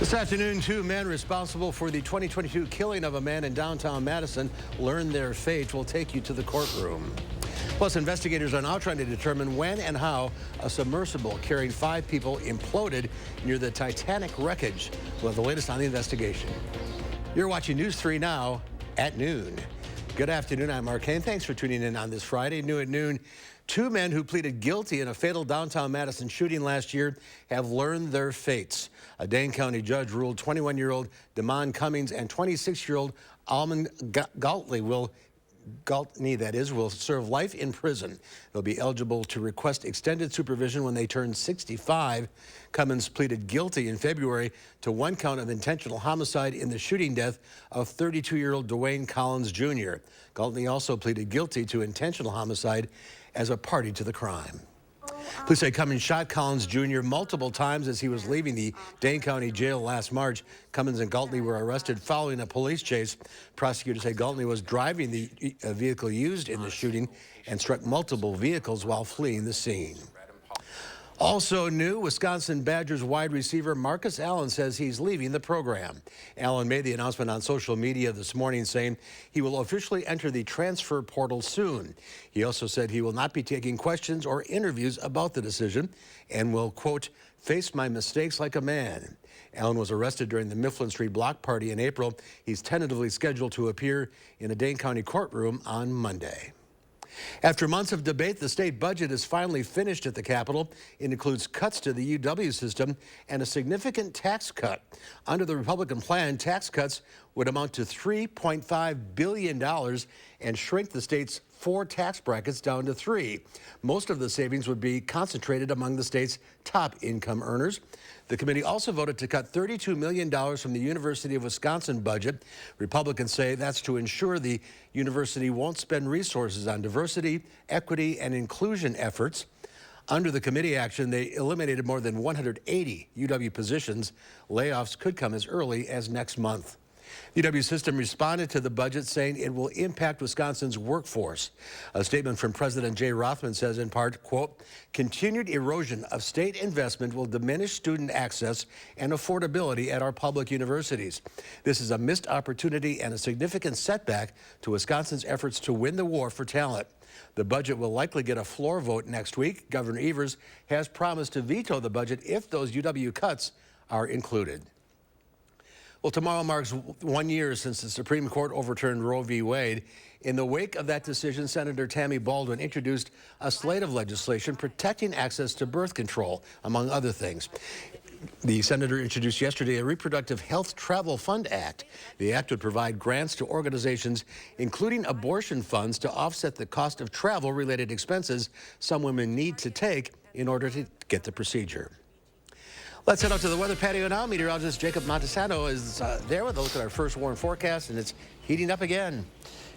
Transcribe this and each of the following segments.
This afternoon, two men responsible for the 2022 killing of a man in downtown Madison learned their fate. We'll take you to the courtroom. Plus, investigators are now trying to determine when and how a submersible carrying 5 people imploded near the Titanic wreckage. We'll have the latest on the investigation. You're watching News 3 now at noon. Good afternoon, I'm Mark Kane. Thanks for tuning in on this Friday. New at noon, two men who pleaded guilty in a fatal downtown Madison shooting last year have learned their fates. A Dane County judge ruled 21-year-old Damon Cummings and 26-year-old Almond Galtley will serve life in prison. They'll be eligible to request extended supervision when they turn 65. Cummins pleaded guilty in February to 1 count of intentional homicide in the shooting death of 32-year-old Dwayne Collins Jr. Galtley also pleaded guilty to intentional homicide as a party to the crime. Police say Cummins shot Collins Jr. multiple times as he was leaving the Dane County Jail last March. Cummins and Galtley were arrested following a police chase. Prosecutors say Galtley was driving the vehicle used in the shooting and struck multiple vehicles while fleeing the scene. Also new, Wisconsin Badgers wide receiver Marcus Allen says he's leaving the program. Allen made the announcement on social media this morning saying he will officially enter the transfer portal soon. He also said he will not be taking questions or interviews about the decision and will, quote, face my mistakes like a man. Allen was arrested during the Mifflin Street block party in April. He's tentatively scheduled to appear in a Dane County courtroom on Monday. After months of debate, the state budget is finally finished at the Capitol. It includes cuts to the UW system and a significant tax cut. Under the Republican plan, tax cuts would amount to $3.5 billion and shrink the state's 4 tax brackets down to 3. Most of the savings would be concentrated among the state's top income earners. The committee also voted to cut $32 million from the University of Wisconsin budget. Republicans say that's to ensure the university won't spend resources on diversity, equity, and inclusion efforts. Under the committee action, they eliminated more than 180 UW positions. Layoffs could come as early as next month. The UW system responded to the budget, saying it will impact Wisconsin's workforce. A statement from President Jay Rothman says in part, quote, continued erosion of state investment will diminish student access and affordability at our public universities. This is a missed opportunity and a significant setback to Wisconsin's efforts to win the war for talent. The budget will likely get a floor vote next week. Governor Evers has promised to veto the budget if those UW cuts are included. Well, tomorrow marks 1 year since the Supreme Court overturned Roe v. Wade. In the wake of that decision, Senator Tammy Baldwin introduced a slate of legislation protecting access to birth control, among other things. The senator introduced yesterday a Reproductive Health Travel Fund Act. The act would provide grants to organizations, including abortion funds, to offset the cost of travel-related expenses some women need to take in order to get the procedure. Let's head out to the weather patio now. Meteorologist Jacob Montesano is there with a look at our first warm forecast, and it's heating up again.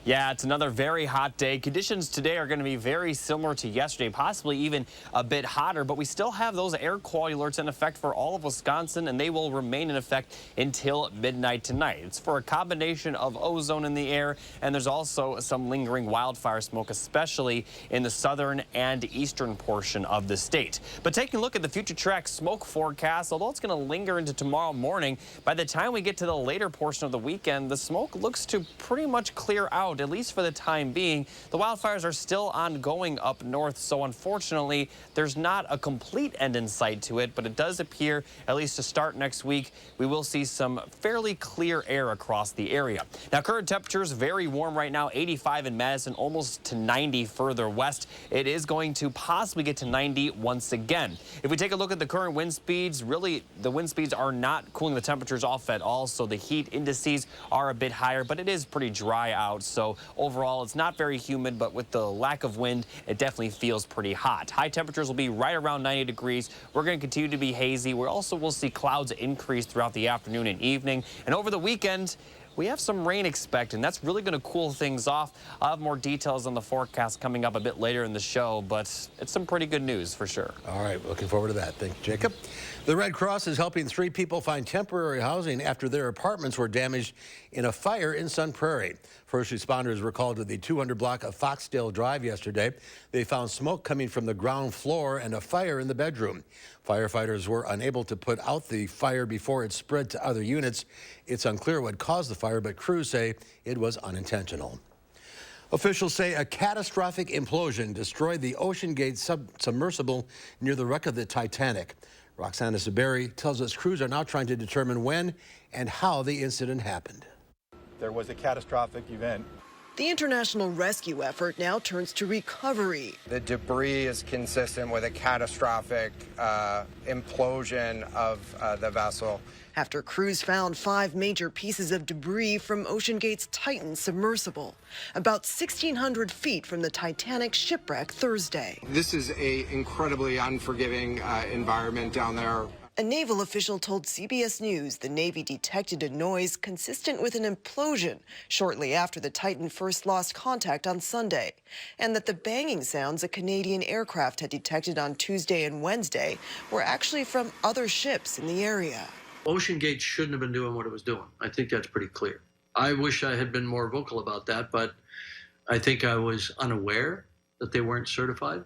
Yeah, it's another very hot day. Conditions today are going to be very similar to yesterday, possibly even a bit hotter, but we still have those air quality alerts in effect for all of Wisconsin, and they will remain in effect until midnight tonight. It's for a combination of ozone in the air, and there's also some lingering wildfire smoke, especially in the southern and eastern portion of the state. But taking a look at the future track smoke forecast, although it's going to linger into tomorrow morning, by the time we get to the later portion of the weekend, the smoke looks to pretty much clear out, at least for the time being. The wildfires are still ongoing up north, so unfortunately, there's not a complete end in sight to it, but it does appear, at least to start next week, we will see some fairly clear air across the area. Now, current temperatures very warm right now, 85 in Madison, almost to 90 further west. It is going to possibly get to 90 once again. If we take a look at the current wind speeds, really the wind speeds are not cooling the temperatures off at all, so the heat indices are a bit higher, but it is pretty dry out. So overall, it's not very humid, but with the lack of wind, it definitely feels pretty hot. High temperatures will be right around 90 degrees. We're going to continue to be hazy. We also will see clouds increase throughout the afternoon and evening. And over the weekend, we have some rain expected, and that's really going to cool things off. I'll have more details on the forecast coming up a bit later in the show, but it's some pretty good news for sure. All right, looking forward to that. Thank you, Jacob. The Red Cross is helping 3 people find temporary housing after their apartments were damaged in a fire in Sun Prairie. First responders were called to the 200 block of Foxdale Drive yesterday. They found smoke coming from the ground floor and a fire in the bedroom. Firefighters were unable to put out the fire before it spread to other units. It's unclear what caused the fire, but crews say it was unintentional. Officials say a catastrophic implosion destroyed the Ocean Gate submersible near the wreck of the Titanic. Roxana Saberi tells us crews are now trying to determine when and how the incident happened. There was a catastrophic event. The international rescue effort now turns to recovery. The debris is consistent with a catastrophic implosion of the vessel. After crews found 5 major pieces of debris from Ocean Gate's Titan submersible, about 1,600 feet from the Titanic shipwreck Thursday. This is an incredibly unforgiving environment down there. A naval official told CBS News the Navy detected a noise consistent with an implosion shortly after the Titan first lost contact on Sunday, and that the banging sounds a Canadian aircraft had detected on Tuesday and Wednesday were actually from other ships in the area. Ocean Gate shouldn't have been doing what it was doing. I think that's pretty clear. I wish I had been more vocal about that, but I think I was unaware that they weren't certified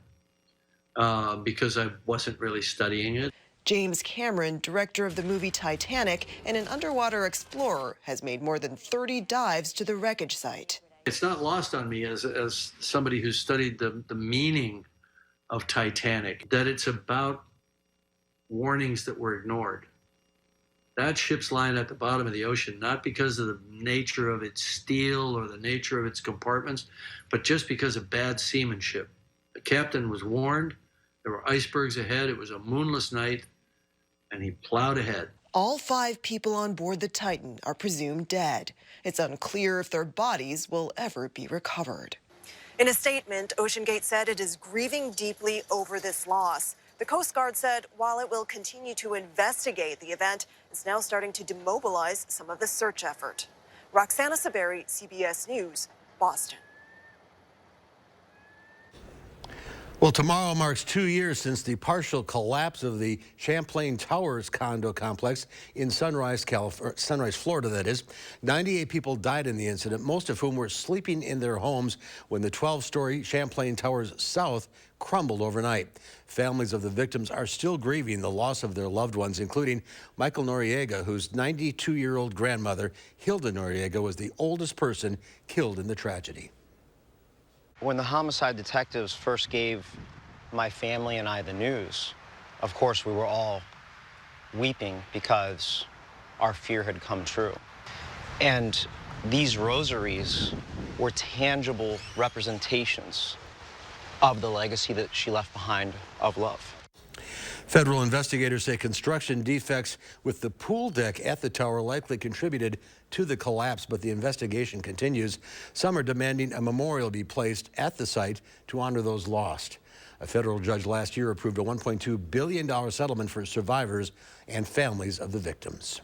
because I wasn't really studying it. James Cameron, director of the movie Titanic and an underwater explorer, has made more than 30 dives to the wreckage site. It's not lost on me as somebody who's studied the meaning of Titanic, that it's about warnings that were ignored. That ship's lying at the bottom of the ocean, not because of the nature of its steel or the nature of its compartments, but just because of bad seamanship. The captain was warned. There were icebergs ahead. It was a moonless night, and he plowed ahead. All 5 people on board the Titan are presumed dead. It's unclear if their bodies will ever be recovered. In a statement, Ocean Gate said it is grieving deeply over this loss. The Coast Guard said while it will continue to investigate the event, it's now starting to demobilize some of the search effort. Roxana Saberi, CBS News, Boston. Well, tomorrow marks 2 years since the partial collapse of the Champlain Towers condo complex in Sunrise, Florida, that is. 98 people died in the incident, most of whom were sleeping in their homes when the 12-story Champlain Towers South crumbled overnight. Families of the victims are still grieving the loss of their loved ones, including Michael Noriega, whose 92-year-old grandmother, Hilda Noriega, was the oldest person killed in the tragedy. When the homicide detectives first gave my family and I the news, of course, we were all weeping because our fear had come true. And these rosaries were tangible representations of the legacy that she left behind of love. Federal investigators say construction defects with the pool deck at the tower likely contributed to the collapse, but the investigation continues. Some are demanding a memorial be placed at the site to honor those lost. A federal judge last year approved a $1.2 billion settlement for survivors and families of the victims.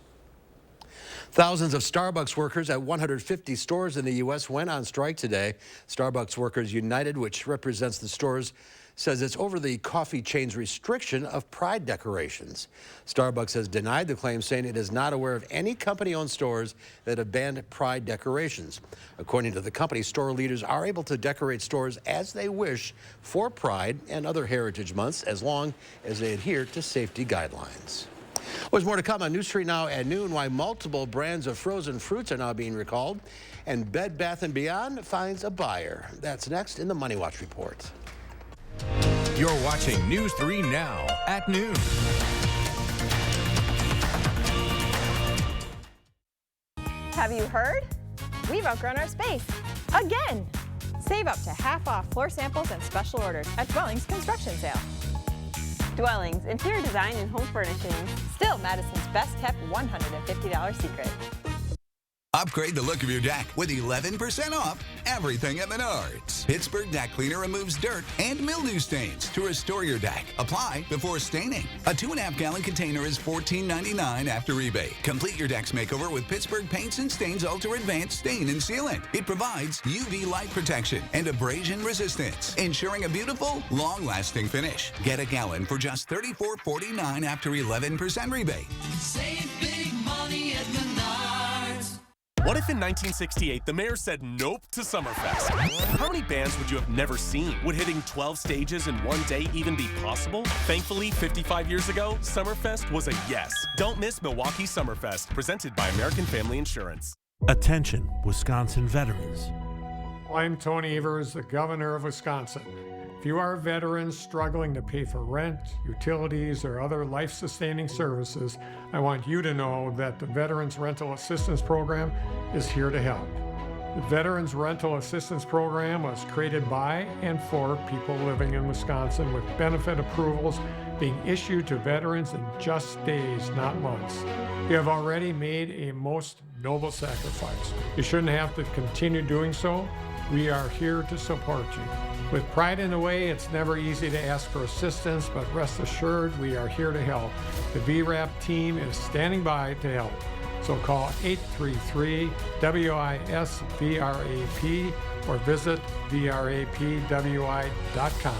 Thousands of Starbucks workers at 150 stores in the U.S. went on strike today. Starbucks Workers United, which represents the stores, says it's over the coffee chain's restriction of pride decorations. Starbucks has denied the claim, saying it is not aware of any company-owned stores that have banned pride decorations. According to the company, store leaders are able to decorate stores as they wish for Pride and other heritage months, as long as they adhere to safety guidelines. Well, there's more to come on News 3 Now at noon, why multiple brands of frozen fruits are now being recalled, and Bed Bath & Beyond finds a buyer. That's next in the Money Watch Report. You're watching News 3 Now at noon. Have you heard? We've outgrown our space. Again! Save up to half off floor samples and special orders at Dwellings Construction Sale. Dwellings, interior design and home furnishings. Still Madison's best kept $150 secret. Upgrade the look of your deck with 11% off everything at Menards. Pittsburgh Deck Cleaner removes dirt and mildew stains to restore your deck. Apply before staining. A 2.5-gallon container is $14.99 after rebate. Complete your deck's makeover with Pittsburgh Paints and Stains Ultra Advanced Stain and Sealant. It provides UV light protection and abrasion resistance, ensuring a beautiful, long-lasting finish. Get a gallon for just $34.49 after 11% rebate. Save big money at Menards. What if in 1968 the mayor said nope to Summerfest? How many bands would you have never seen? Would hitting 12 stages in one day even be possible? Thankfully, 55 years ago, Summerfest was a yes. Don't miss Milwaukee Summerfest, presented by American Family Insurance. Attention, Wisconsin veterans. I'm Tony Evers, the governor of Wisconsin. If you are a veteran struggling to pay for rent, utilities, or other life-sustaining services, I want you to know that the Veterans Rental Assistance Program is here to help. The Veterans Rental Assistance Program was created by and for people living in Wisconsin, with benefit approvals being issued to veterans in just days, not months. You have already made a most noble sacrifice. You shouldn't have to continue doing so. We are here to support you. With pride in the way, it's never easy to ask for assistance, but rest assured we are here to help. The VRAP team is standing by to help. So call 833-WISC-VRAP or visit VRAPWI.com.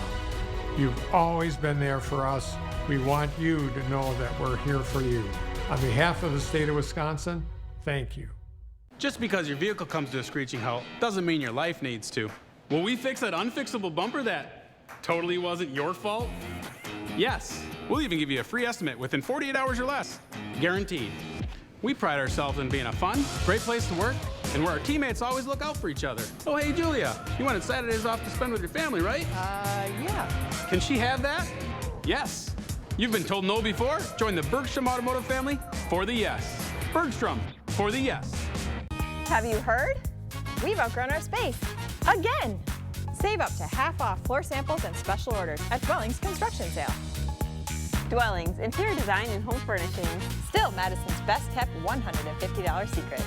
You've always been there for us. We want you to know that we're here for you. On behalf of the state of Wisconsin, thank you. Just because your vehicle comes to a screeching halt doesn't mean your life needs to. Will we fix that unfixable bumper that totally wasn't your fault? Yes. We'll even give you a free estimate within 48 hours or less. Guaranteed. We pride ourselves in being a fun, great place to work, and where our teammates always look out for each other. Oh, hey, Julia, you wanted Saturdays off to spend with your family, right? Yeah. Can she have that? Yes. You've been told no before? Join the Bergstrom Automotive family for the yes. Bergstrom for the yes. Have you heard? We've outgrown our space. Again! Save up to half off floor samples and special orders at Dwellings Construction Sale. Dwellings, interior design and home furnishings. Still Madison's best kept $150 secret.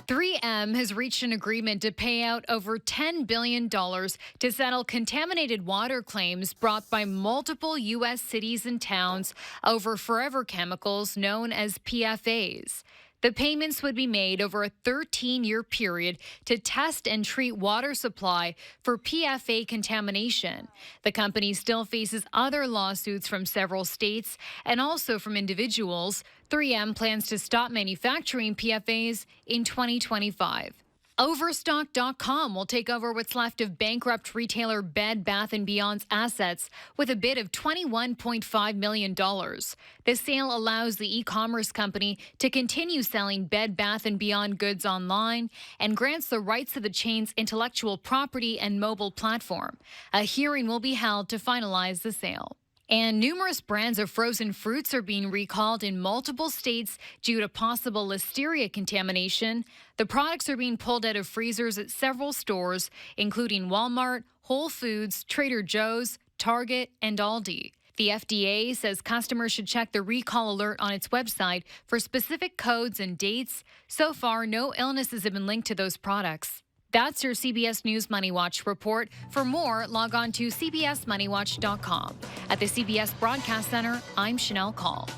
3M has reached an agreement to pay out over $10 billion to settle contaminated water claims brought by multiple U.S. cities and towns over forever chemicals known as PFAs. The payments would be made over a 13-year period to test and treat water supply for PFA contamination. The company still faces other lawsuits from several states and also from individuals. 3M plans to stop manufacturing PFAs in 2025. Overstock.com will take over what's left of bankrupt retailer Bed Bath & Beyond's assets with a bid of $21.5 million. The sale allows the e-commerce company to continue selling Bed Bath & Beyond goods online and grants the rights to the chain's intellectual property and mobile platform. A hearing will be held to finalize the sale. And numerous brands of frozen fruits are being recalled in multiple states due to possible listeria contamination. The products are being pulled out of freezers at several stores, including Walmart, Whole Foods, Trader Joe's, Target, and Aldi. The FDA says customers should check the recall alert on its website for specific codes and dates. So far, no illnesses have been linked to those products. That's your CBS News Money Watch report. For more, log on to cbsmoneywatch.com. At the CBS Broadcast Center, I'm Chanel Call.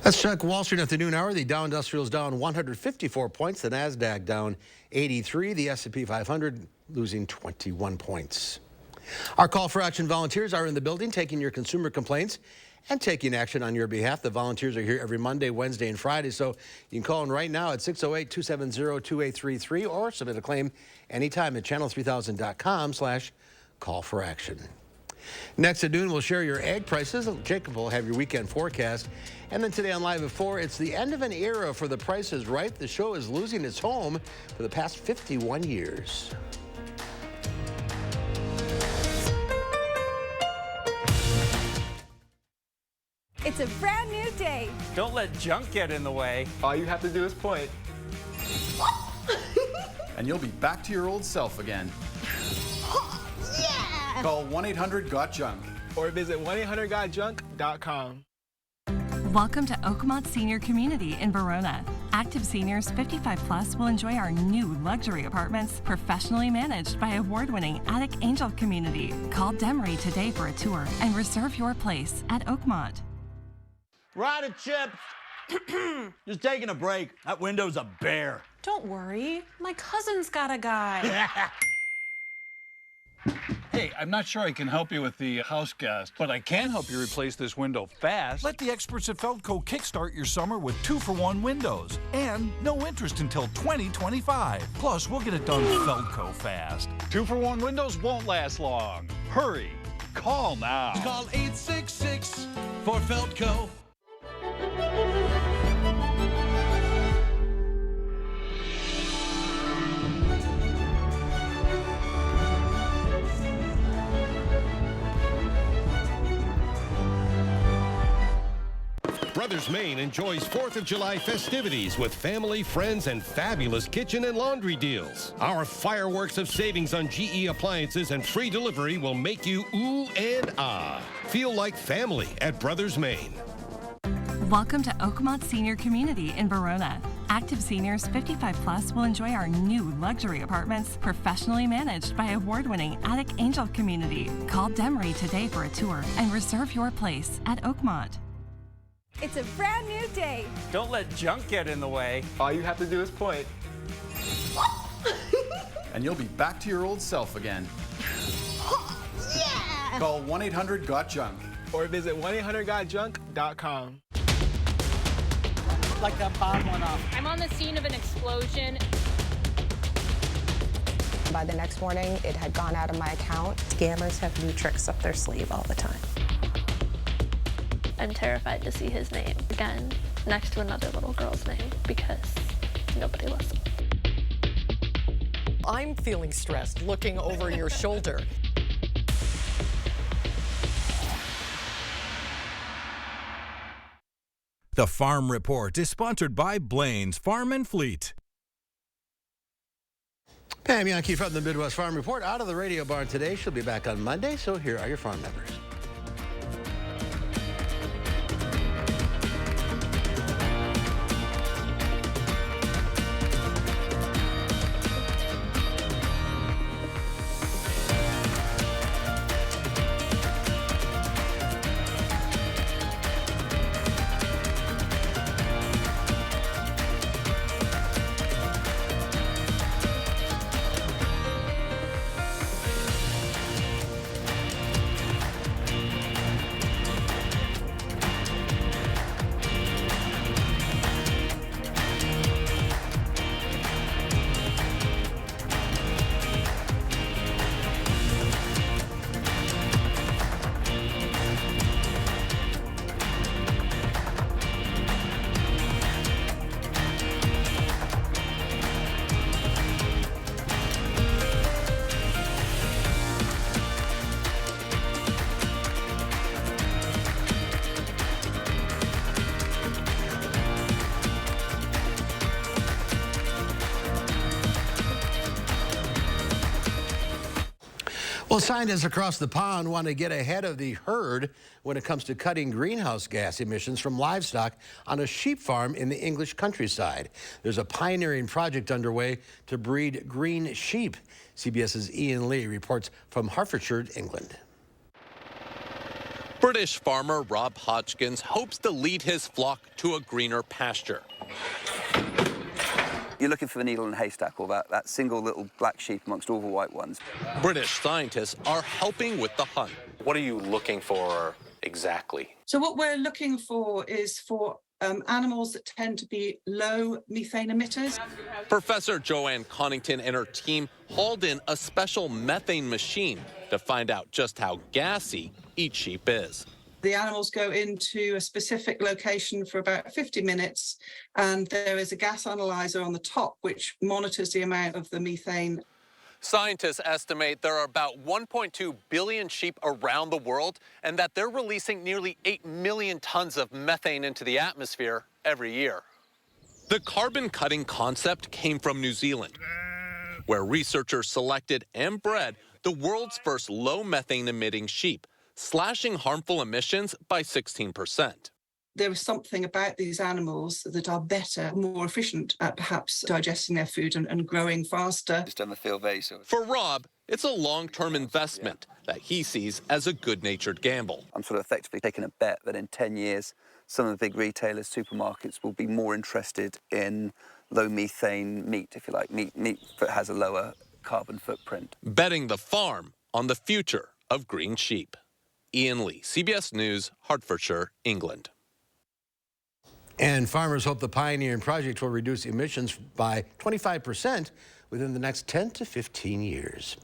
Let's check Wall Street at the noon hour. The Dow Industrial is down 154 points. The NASDAQ down 83. The S&P 500 losing 21 points. Our call for action volunteers are in the building taking your consumer complaints and taking action on your behalf. The volunteers are here every Monday, Wednesday, and Friday, so you can call in right now at 608-270-2833 or submit a claim anytime at channel3000.com/call-for-action. Next at noon, we'll share your egg prices. Jacob will have your weekend forecast. And then today on Live at 4, it's the end of an era for The Price is Right. The show is losing its home for the past 51 years. It's a brand new day. Don't let junk get in the way. All you have to do is point. And you'll be back to your old self again. Yeah! Call 1-800-GOT-JUNK. or visit 1-800-GOT-JUNK.com. Welcome to Oakmont Senior Community in Verona. Active seniors 55 plus will enjoy our new luxury apartments, professionally managed by award-winning Attic Angel Community. Call Demery today for a tour and reserve your place at Oakmont. Rider Chips, just taking a break. That window's a bear. Don't worry, my cousin's got a guy. Hey, I'm not sure I can help you with the house gas, but I can help you replace this window fast. Let the experts at Feldco kickstart your summer with 2-for-1 windows and no interest until 2025. Plus, we'll get it done Feldco fast. 2-for-1 windows won't last long. Hurry. Call now. Call 866 for Feldco. Brothers Maine enjoys 4th of July festivities with family, friends, and fabulous kitchen and laundry deals. Our fireworks of savings on GE appliances and free delivery will make you ooh and ah. Feel like family at Brothers Maine. Welcome to Oakmont Senior Community in Verona. Active seniors 55 plus will enjoy our new luxury apartments, professionally managed by award-winning Attic Angel Community. Call Demery today for a tour and reserve your place at Oakmont. It's a brand new day. Don't let junk get in the way. All you have to do is point. And you'll be back to your old self again. Yeah! Call 1-800-GOT-JUNK. Or visit 1-800-GOT-JUNK.com. Like that bomb went off. I'm on the scene of an explosion. By the next morning, it had gone out of my account. Scammers have new tricks up their sleeve all the time. I'm terrified to see his name again next to another little girl's name because nobody listens. I'm feeling stressed looking over your shoulder. The Farm Report is sponsored by Blaine's Farm and Fleet. Pam Yankee from the Midwest Farm Report out of the radio barn today. She'll be back on Monday, so here are your farm members. Well, scientists across the pond want to get ahead of the herd when it comes to cutting greenhouse gas emissions from livestock on a sheep farm in the English countryside. There's a pioneering project underway to breed green sheep. CBS's Ian Lee reports from Hertfordshire, England. British farmer Rob Hodgkins hopes to lead his flock to a greener pasture. You're looking for the needle in the haystack, or that single little black sheep amongst all the white ones. British scientists are helping with the hunt. What are you looking for exactly? So what we're looking for is for animals that tend to be low methane emitters. Professor Joanne Connington and her team hauled in a special methane machine to find out just how gassy each sheep is. The animals go into a specific location for about 50 minutes, and there is a gas analyzer on the top which monitors the amount of the methane. Scientists estimate there are about 1.2 billion sheep around the world and that they're releasing nearly 8 million tons of methane into the atmosphere every year. The carbon cutting concept came from New Zealand, where researchers selected and bred the world's first low methane emitting sheep, slashing harmful emissions by 16%. There is something about these animals that are better, more efficient at perhaps digesting their food and growing faster. Just on the field very soon. For Rob, it's a long-term investment that he sees as a good-natured gamble. I'm sort of effectively taking a bet that in 10 years, some of the big retailers, supermarkets, will be more interested in low methane meat, if you like, meat that has a lower carbon footprint. Betting the farm on the future of green sheep. Ian Lee, CBS News, Hertfordshire, England. And farmers hope the pioneering project will reduce emissions by 25% within the next 10 to 15 years.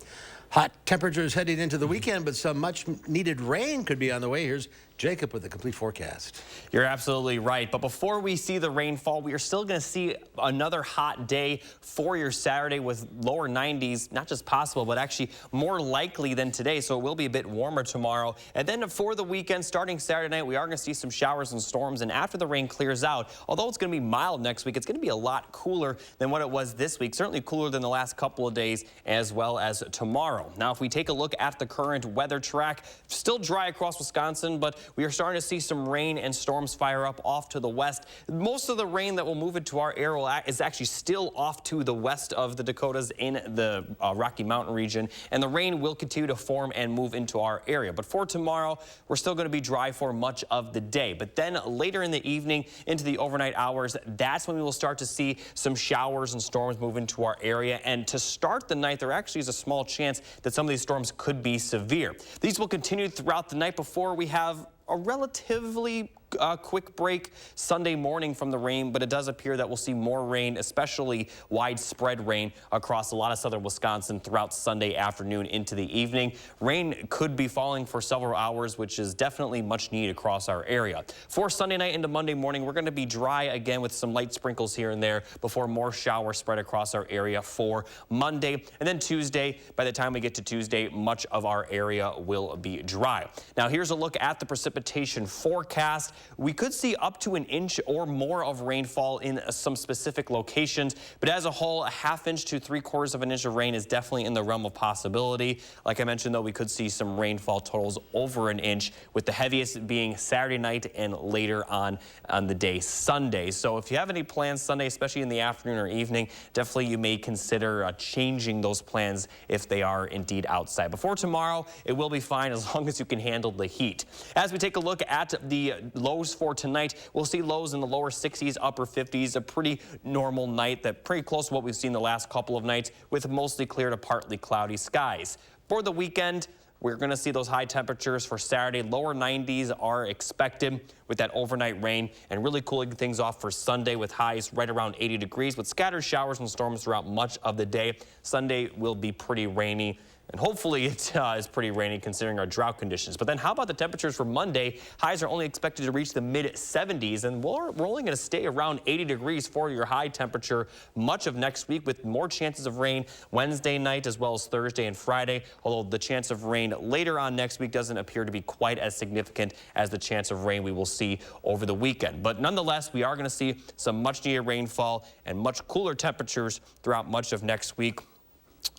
Hot temperatures heading into the weekend, but some much-needed rain could be on the way. Here's Jacob with a complete forecast. You're absolutely right. But before we see the rainfall, we are still going to see another hot day for your Saturday with lower 90s, not just possible, but actually more likely than today. So it will be a bit warmer tomorrow. And then for the weekend, starting Saturday night, we are going to see some showers and storms. And after the rain clears out, although it's going to be mild next week, it's going to be a lot cooler than what it was this week. Certainly cooler than the last couple of days, as well as tomorrow. Now, if we take a look at the current weather track, still dry across Wisconsin, but we are starting to see some rain and storms fire up off to the west. Most of the rain that will move into our area is actually still off to the west of the Dakotas in the Rocky Mountain region, and the rain will continue to form and move into our area. But for tomorrow, we're still going to be dry for much of the day. But then later in the evening into the overnight hours, that's when we will start to see some showers and storms move into our area. And to start the night, there actually is a small chance that some of these storms could be severe. These will continue throughout the night before we have a relatively quick break Sunday morning from the rain, but it does appear that we'll see more rain, especially widespread rain across a lot of southern Wisconsin throughout Sunday afternoon into the evening. Rain could be falling for several hours, which is definitely much needed across our area. For Sunday night into Monday morning, we're going to be dry again with some light sprinkles here and there before more showers spread across our area for Monday. And then Tuesday, by the time we get to Tuesday, much of our area will be dry. Now here's a look at the precipitation forecast. We could see up to an inch or more of rainfall in some specific locations, but as a whole, a ½ inch to 3/4 of an inch of rain is definitely in the realm of possibility. Like I mentioned, though, we could see some rainfall totals over an inch, with the heaviest being Saturday night and later on the day Sunday. So if you have any plans Sunday, especially in the afternoon or evening, definitely you may consider changing those plans if they are indeed outside. Before tomorrow, it will be fine as long as you can handle the heat. As we take a look at the lows for tonight, we'll see lows in the lower 60s, upper 50s, a pretty normal night, that pretty close to what we've seen the last couple of nights, with mostly clear to partly cloudy skies. For the weekend, we're going to see those high temperatures for Saturday. Lower 90s are expected with that overnight rain, and really cooling things off for Sunday with highs right around 80 degrees with scattered showers and storms throughout much of the day. Sunday will be pretty rainy, and hopefully it is pretty rainy considering our drought conditions. But then how about the temperatures for Monday? Highs are only expected to reach the mid-70s, and we're only going to stay around 80 degrees for your high temperature much of next week, with more chances of rain Wednesday night as well as Thursday and Friday, although the chance of rain later on next week doesn't appear to be quite as significant as the chance of rain we will see over the weekend. But nonetheless, we are going to see some much-needed rainfall and much cooler temperatures throughout much of next week.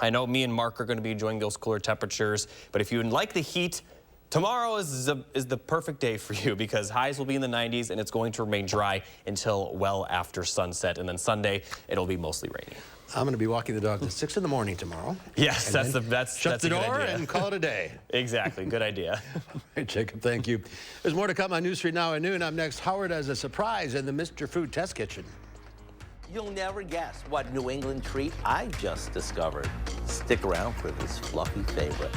I know me and Mark are going to be enjoying those cooler temperatures, but if you like the heat, tomorrow is the perfect day for you, because highs will be in the 90s and it's going to remain dry until well after sunset. And then Sunday, it'll be mostly rainy. I'm going to be walking the dog at 6 in the morning tomorrow. Yes, that's shut the door and call it a day. Exactly, good idea. All right, Jacob, thank you. There's more to come on News 3 Now at noon. Up next, Howard has a surprise in the Mr. Food Test Kitchen. You'll never guess what New England treat I just discovered. Stick around for this fluffy favorite.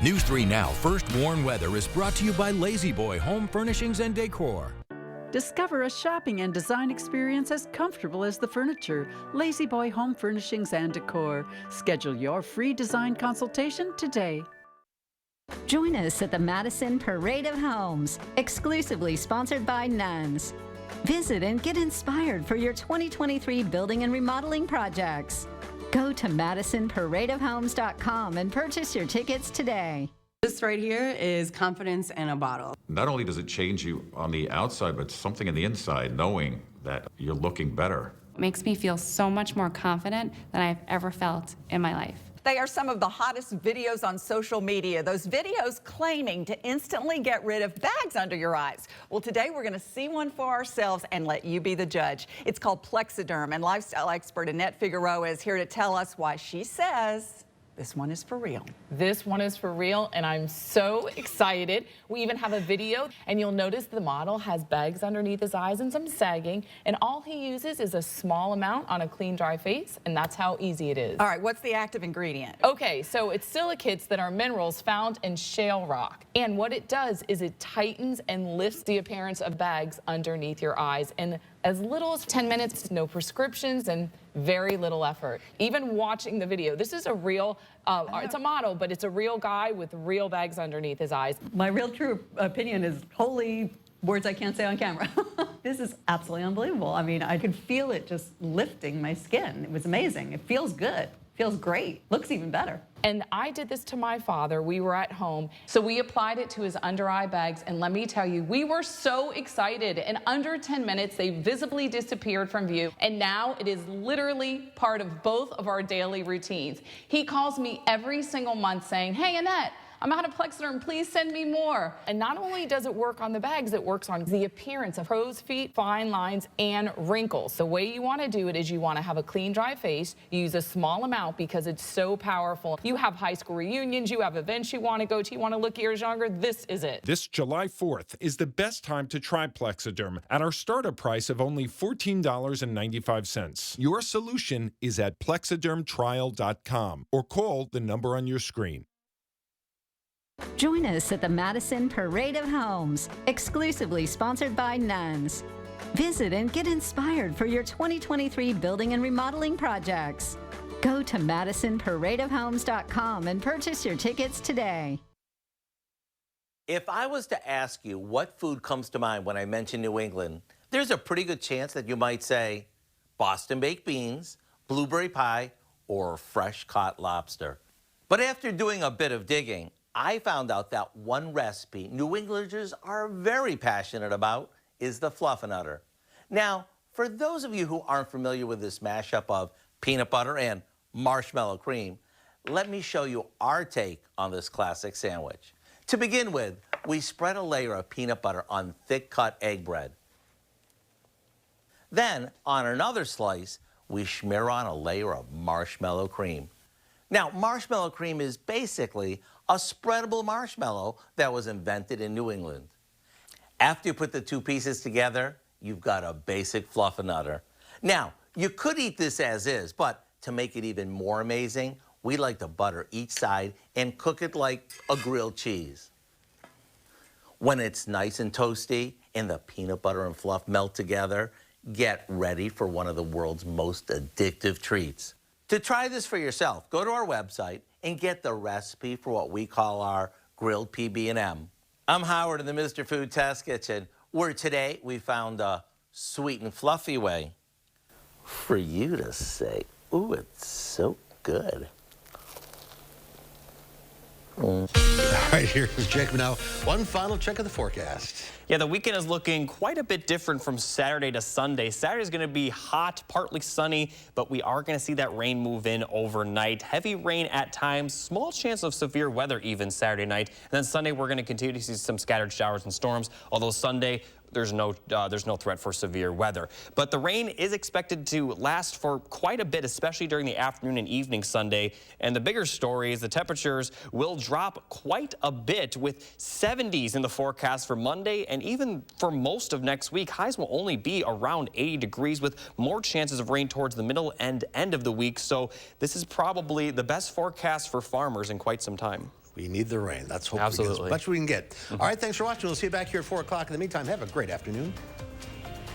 News 3 Now First Warn Weather is brought to you by Lazy Boy Home Furnishings and Decor. Discover a shopping and design experience as comfortable as the furniture. Lazy Boy Home Furnishings and Decor. Schedule your free design consultation today. Join us at the Madison Parade of Homes, exclusively sponsored by Nuns. Visit and get inspired for your 2023 building and remodeling projects. Go to MadisonParadeofHomes.com and purchase your tickets today. This right here is confidence in a bottle. Not only does it change you on the outside, but something in the inside, knowing that you're looking better. It makes me feel so much more confident than I've ever felt in my life. They are some of the hottest videos on social media. Those videos claiming to instantly get rid of bags under your eyes. Well, today we're going to see one for ourselves and let you be the judge. It's called Plexiderm, and lifestyle expert Annette Figueroa is here to tell us why she says this one is for real. This one is for real, and I'm so excited. We even have a video, and you'll notice the model has bags underneath his eyes and some sagging, and all he uses is a small amount on a clean, dry face, and that's how easy it is. All right, what's the active ingredient? Okay, so it's silicates that are minerals found in shale rock, and what it does is it tightens and lifts the appearance of bags underneath your eyes, and as little as 10 minutes, no prescriptions, and very little effort. Even watching the video, this is a real, it's a model, but it's a real guy with real bags underneath his eyes. My real true opinion is holy words I can't say on camera. This is absolutely unbelievable. I mean, I could feel it just lifting my skin. It was amazing. It feels good. Feels great. Looks even better. And I did this to my father. We were at home, so we applied it to his under eye bags, and let me tell you, we were so excited. In under 10 minutes, they visibly disappeared from view, and now it is literally part of both of our daily routines. He calls me every single month saying, "Hey, Annette, I'm out of Plexiderm, please send me more." And not only does it work on the bags, it works on the appearance of crow's feet, fine lines, and wrinkles. The way you want to do it is you want to have a clean, dry face. You use a small amount because it's so powerful. You have high school reunions, you have events you want to go to, you want to look years younger, this is it. This July 4th is the best time to try Plexiderm at our startup price of only $14.95. Your solution is at plexidermtrial.com or call the number on your screen. Join us at the Madison Parade of Homes, exclusively sponsored by Nuns. Visit and get inspired for your 2023 building and remodeling projects. Go to MadisonParadeOfHomes.com and purchase your tickets today. If I was to ask you what food comes to mind when I mention New England, there's a pretty good chance that you might say Boston baked beans, blueberry pie, or fresh caught lobster. But after doing a bit of digging, I found out that one recipe New Englanders are very passionate about is the Fluffernutter. Now, for those of you who aren't familiar with this mashup of peanut butter and marshmallow cream, let me show you our take on this classic sandwich. To begin with, we spread a layer of peanut butter on thick-cut egg bread. Then, on another slice, we smear on a layer of marshmallow cream. Now, marshmallow cream is basically a spreadable marshmallow that was invented in New England. After you put the two pieces together, you've got a basic Fluffernutter. Now, you could eat this as is, but to make it even more amazing, we like to butter each side and cook it like a grilled cheese. When it's nice and toasty and the peanut butter and fluff melt together, get ready for one of the world's most addictive treats. To try this for yourself, go to our website and get the recipe for what we call our grilled PB&M. I'm Howard in the Mr. Food Test Kitchen, where today we found a sweet and fluffy way for you to say, "Ooh, it's so good." All right, here's Jacob now. One final check of the forecast. Yeah, the weekend is looking quite a bit different from Saturday to Sunday. Saturday is going to be hot, partly sunny, but we are going to see that rain move in overnight. Heavy rain at times, small chance of severe weather even Saturday night. And then Sunday, we're going to continue to see some scattered showers and storms, although Sunday, there's no threat for severe weather. But the rain is expected to last for quite a bit, especially during the afternoon and evening Sunday. And the bigger story is the temperatures will drop quite a bit, with 70s in the forecast for Monday, and even for most of next week. Highs will only be around 80 degrees with more chances of rain towards the middle and end of the week. So this is probably the best forecast for farmers in quite some time. We need the rain. That's hopefully Absolutely. as much as we can get. All right, thanks for watching. We'll see you back here at 4 o'clock. In the meantime, have a great afternoon.